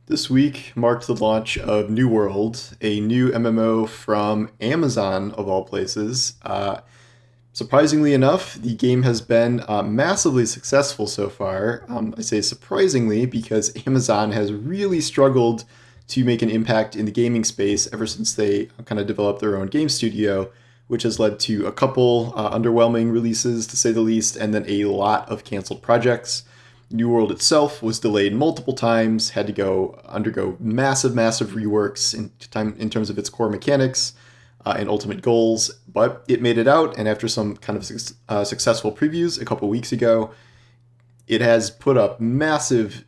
This week marked the launch of New World, a new MMO from Amazon, of all places. Surprisingly enough, the game has been massively successful so far. I say surprisingly because Amazon has really struggled to make an impact in the gaming space ever since they kind of developed their own game studio, which has led to a couple underwhelming releases, to say the least, and then a lot of canceled projects. New World itself was delayed multiple times, had to go undergo massive reworks in terms of its core mechanics and ultimate goals, but it made it out. And after some kind of successful previews a couple weeks ago, it has put up massive,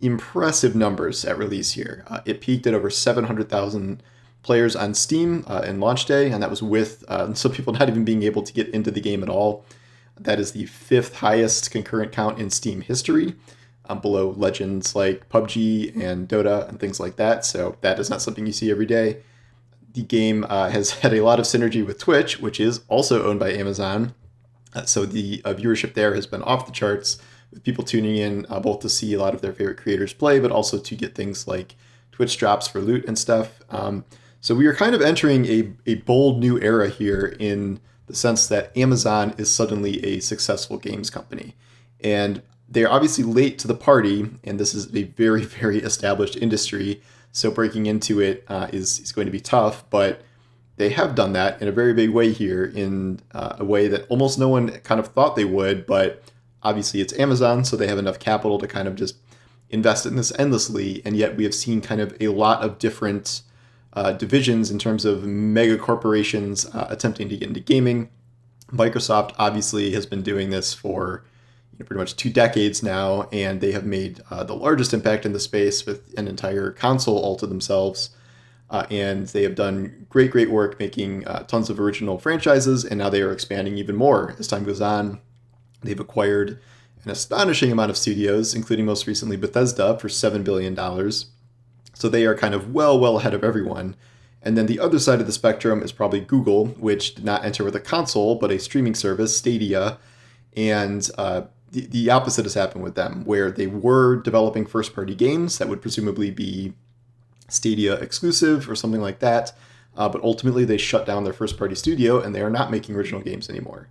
impressive numbers at release here. It peaked at over 700,000 players on Steam in launch day, and that was with some people not even being able to get into the game at all. That is the fifth highest concurrent count in Steam history, below legends like PUBG and Dota and things like that. So that is not something you see every day. The game has had a lot of synergy with Twitch, which is also owned by Amazon. So the viewership there has been off the charts, with people tuning in both to see a lot of their favorite creators play, but also to get things like Twitch drops for loot and stuff. So we are kind of entering a bold new era here in the sense that Amazon is suddenly a successful games company. And they're obviously late to the party, and this is a very established industry, so breaking into it is going to be tough, but they have done that in a very big way here, in a way that almost no one kind of thought they would, but obviously it's Amazon, so they have enough capital to kind of just invest in this endlessly, and yet we have seen kind of a lot of different divisions in terms of mega corporations attempting to get into gaming. Microsoft obviously has been doing this for pretty much 2 decades now, and they have made the largest impact in the space with an entire console all to themselves. And they have done great work making tons of original franchises, and now they are expanding even more as time goes on. They've acquired an astonishing amount of studios, including most recently Bethesda for $7 billion. So they are kind of well ahead of everyone. And then the other side of the spectrum is probably Google, which did not enter with a console, but a streaming service, Stadia. And the opposite has happened with them, where they were developing first-party games that would presumably be Stadia exclusive or something like that. But ultimately, they shut down their first-party studio, and they are not making original games anymore.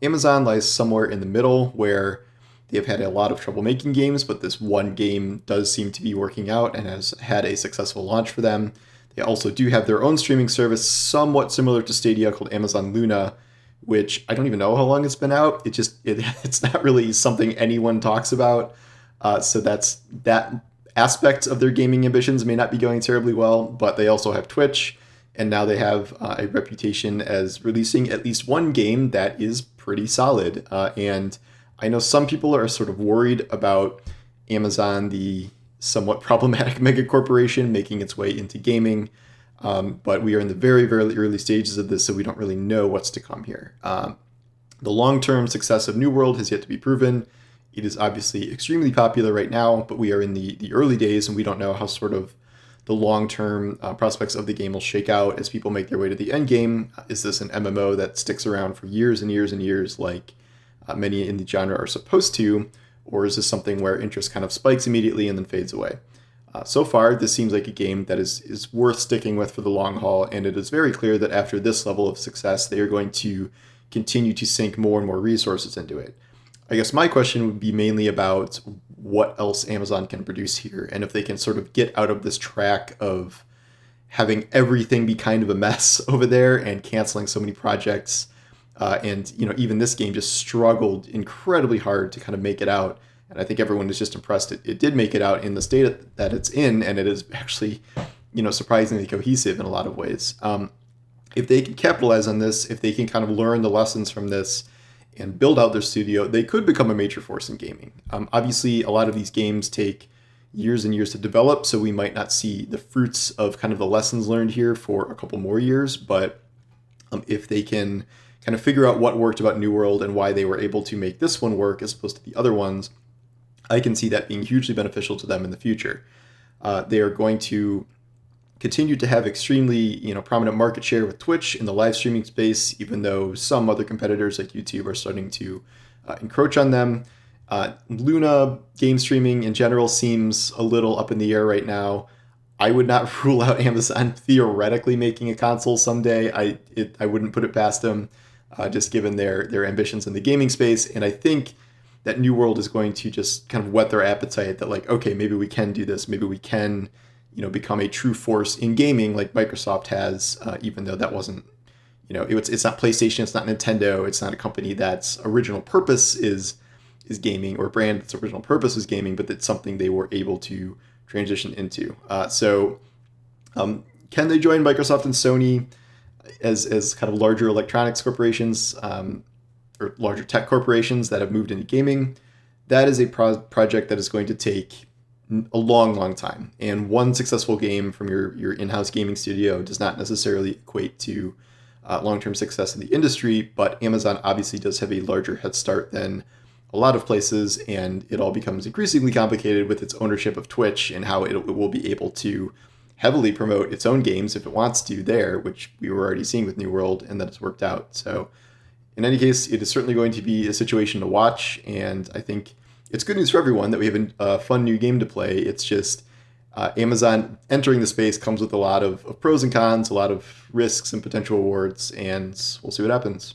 Amazon lies somewhere in the middle, where they've had a lot of trouble making games, but this one game does seem to be working out and has had a successful launch for them. They also do have their own streaming service somewhat similar to Stadia called Amazon Luna, which I don't even know how long it's been out. It's not really something anyone talks about. So that aspect of their gaming ambitions may not be going terribly well, but they also have Twitch, and now they have a reputation as releasing at least one game that is pretty solid. And I know some people are sort of worried about Amazon, the somewhat problematic mega corporation, making its way into gaming. But we are in the very early stages of this, so we don't really know what's to come here. The long-term success of New World has yet to be proven. It is obviously extremely popular right now, but we are in the early days, and we don't know how sort of the long-term prospects of the game will shake out as people make their way to the end game. Is this an MMO that sticks around for years and years, like many in the genre are supposed to, or is this something where interest kind of spikes immediately and then fades away? So far, this seems like a game that is worth sticking with for the long haul, and it is very clear that after this level of success, they are going to continue to sink more and more resources into it. I guess my question would be mainly about what else Amazon can produce here, and if they can sort of get out of this track of having everything be kind of a mess over there and canceling so many projects. And even this game just struggled incredibly hard to kind of make it out. And I think everyone is just impressed it did make it out in the state that it's in, and it is actually, surprisingly cohesive in a lot of ways. If they can capitalize on this, if they can kind of learn the lessons from this and build out their studio, they could become a major force in gaming. Obviously, a lot of these games take years and years to develop, so we might not see the fruits of kind of the lessons learned here for a couple more years. But if they can kind of figure out what worked about New World and why they were able to make this one work as opposed to the other ones, I can see that being hugely beneficial to them in the future. They are going to continue to have extremely prominent market share with Twitch in the live streaming space, even though some other competitors like YouTube are starting to encroach on them. Luna game streaming in general seems a little up in the air right now. I would not rule out Amazon theoretically making a console someday. I wouldn't put it past them, just given their ambitions in the gaming space. And I think that New World is going to just kind of whet their appetite that like, okay, maybe we can do this. Maybe we can, become a true force in gaming like Microsoft has, even though that wasn't, it's not PlayStation, it's not Nintendo, it's not a company that's original purpose is gaming, or a brand that's original purpose is gaming, but it's something they were able to transition into. Can they join Microsoft and Sony as kind of larger electronics corporations, or larger tech corporations that have moved into gaming? That is a project that is going to take a long, long time. And one successful game from your in-house gaming studio does not necessarily equate to long-term success in the industry, but Amazon obviously does have a larger head start than a lot of places, and it all becomes increasingly complicated with its ownership of Twitch and how it will be able to heavily promote its own games if it wants to there, which we were already seeing with New World, and that has worked out. So in any case, it is certainly going to be a situation to watch, and I think it's good news for everyone that we have a fun new game to play. It's just Amazon entering the space comes with a lot of pros and cons, a lot of risks and potential rewards, and we'll see what happens.